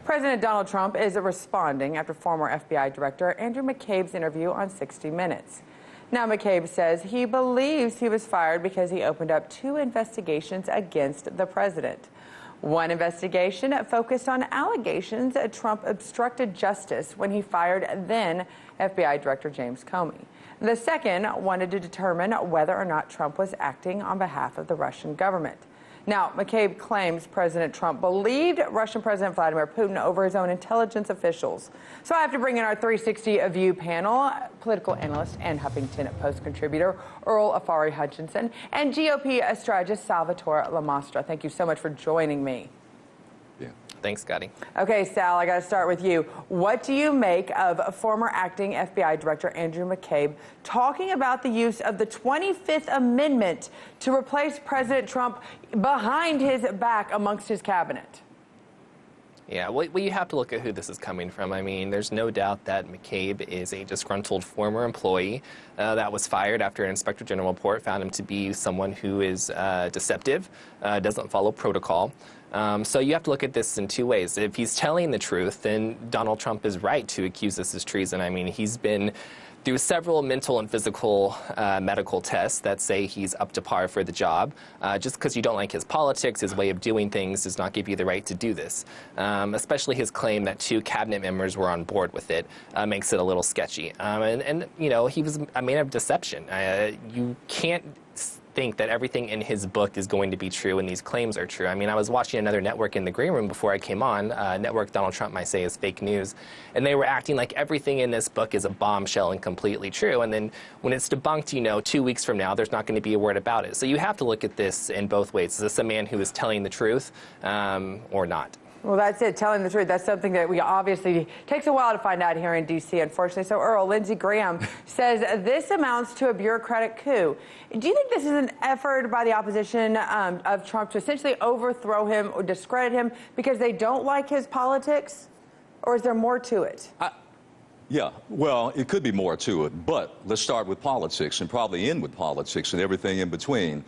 President Donald Trump is responding after former FBI Director Andrew McCabe's interview on 60 Minutes. Now, McCabe says he believes he was fired because he opened up 2 investigations against the president. One investigation focused on allegations that Trump obstructed justice when he fired then FBI Director James Comey. The second wanted to determine whether or not Trump was acting on behalf of the Russian government. Now, McCabe claims President Trump believed Russian President Vladimir Putin over his own intelligence officials. So I have to bring in our 360 View panel, political analyst and Huffington Post contributor Earl Ofari Hutchinson and GOP strategist Salvator La Mastra. Thank you so much for joining me. Thanks, Scottie. Okay, Sal, I got to start with you. What do you make of former acting FBI Director Andrew McCabe talking about the use of the 25th Amendment to replace President Trump behind his back amongst his cabinet? Yeah, well, you have to look at who this is coming from. I mean, there's no doubt that McCabe is a disgruntled former employee that was fired after an Inspector General report found him to be someone who is deceptive, doesn't follow protocol. So you have to look at this in 2 ways. If he's telling the truth, then Donald Trump is right to accuse this as treason. I mean, he's been through several mental and physical medical tests that say he's up to par for the job. Just because you don't like his politics, his way of doing things does not give you the right to do this. Especially his claim that 2 cabinet members were on board with it makes it a little sketchy. And you know, he was a man of deception. You can't think that everything in his book is going to be true and these claims are true. I mean, I was watching another network in the green room before I came on, network Donald Trump might say is fake news, and they were acting like everything in this book is a bombshell and completely true. And then when it's debunked, you know, 2 weeks from now, there's not going to be a word about it. So you have to look at this in both ways. Is this a man who is telling the truth or not? Well, that's it, telling the truth. That's something that we obviously takes a while to find out here in D.C., unfortunately. So, Earl, Lindsey Graham says this amounts to a bureaucratic coup. Do you think this is an effort by the opposition of Trump to essentially overthrow him or discredit him because they don't like his politics? Or is there more to it? Yeah, well, it could be more to it, but let's start with politics and probably end with politics and everything in between.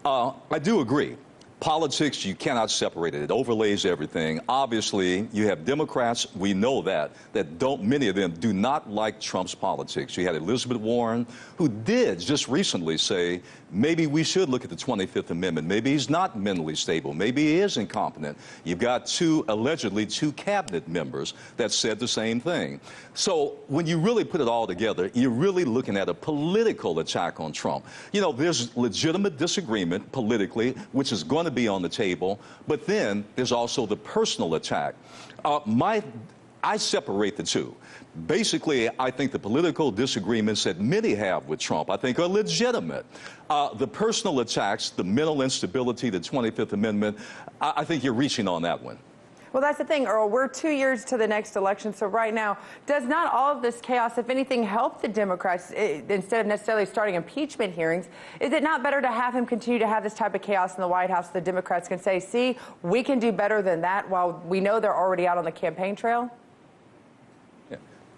I do agree. Politics, you cannot separate it. It overlays everything. Obviously, you have Democrats, we know that many of them do not like Trump's politics. You had Elizabeth Warren, who did just recently say, maybe we should look at the 25th Amendment. Maybe he's not mentally stable. Maybe he is incompetent. You've got allegedly two cabinet members that said the same thing. So when you really put it all together, you're really looking at a political attack on Trump. You know, there's legitimate disagreement politically, which is going to be on the table, but then there's also the personal attack. I separate the two. Basically, I think the political disagreements that many have with Trump, I think, are legitimate. The personal attacks, the mental instability, the 25th Amendment, I think you're reaching on that one. Well, that's the thing, Earl. We're 2 years to the next election, so right now, does not all of this chaos, if anything, help the Democrats instead of necessarily starting impeachment hearings? Is it not better to have him continue to have this type of chaos in the White House so the Democrats can say, see, we can do better than that while we know they're already out on the campaign trail?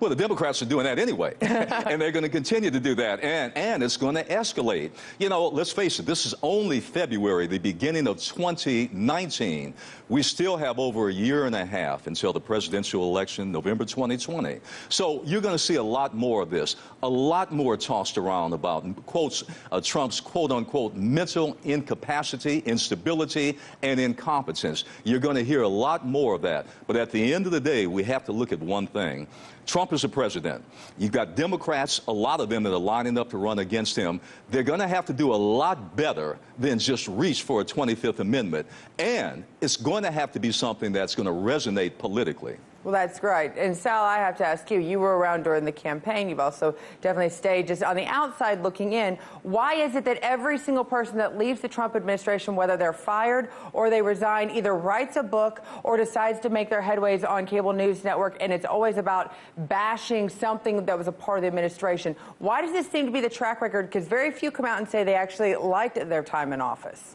Well, the Democrats are doing that anyway, and they're going to continue to do that, and it's going to escalate. You know, let's face it, this is only February, the beginning of 2019. We still have over a year and a half until the presidential election, November 2020. So you're going to see a lot more of this, a lot more tossed around about quotes, Trump's quote-unquote mental incapacity, instability, and incompetence. You're going to hear a lot more of that. But at the end of the day, we have to look at one thing. Trump is a president. You've got Democrats, a lot of them that are lining up to run against him. They're going to have to do a lot better than just reach for a 25th Amendment. And it's going to have to be something that's going to resonate politically. Well, that's great. And Sal, I have to ask you, you were around during the campaign. You've also definitely stayed just on the outside looking in. Why is it that every single person that leaves the Trump administration, whether they're fired or they resign, either writes a book or decides to make their headways on cable news network, and it's always about bashing something that was a part of the administration? Why does this seem to be the track record? Because very few come out and say they actually liked their time in office.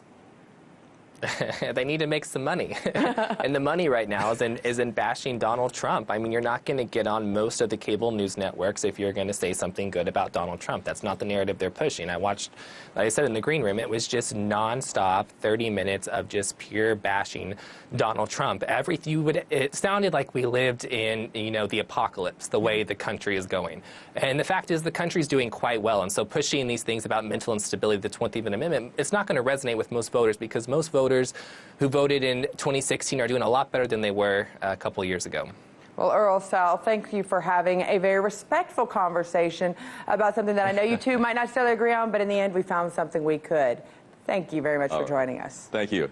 They need to make some money. And the money right now is in bashing Donald Trump. I mean, you're not going to get on most of the cable news networks if you're going to say something good about Donald Trump. That's not the narrative they're pushing. I watched, like I said, in the green room, it was just nonstop 30 minutes of just pure bashing Donald Trump. It sounded like we lived in, the apocalypse, the way the country is going. And the fact is the country's doing quite well. And so pushing these things about mental instability, the 20th Amendment, it's not going to resonate with most voters, because most voters who voted in 2016 are doing a lot better than they were a couple of years ago. Well, Earl, Sal, thank you for having a very respectful conversation about something that I know you two might not necessarily agree on, but in the end we found something we could. Thank you very much for joining us. Thank you.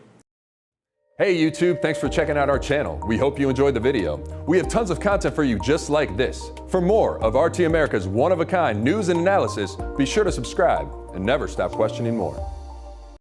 Hey YouTube, thanks for checking out our channel. We hope you enjoyed the video. We have tons of content for you just like this. For more of RT America's one-of-a-kind news and analysis, be sure to subscribe and never stop questioning more.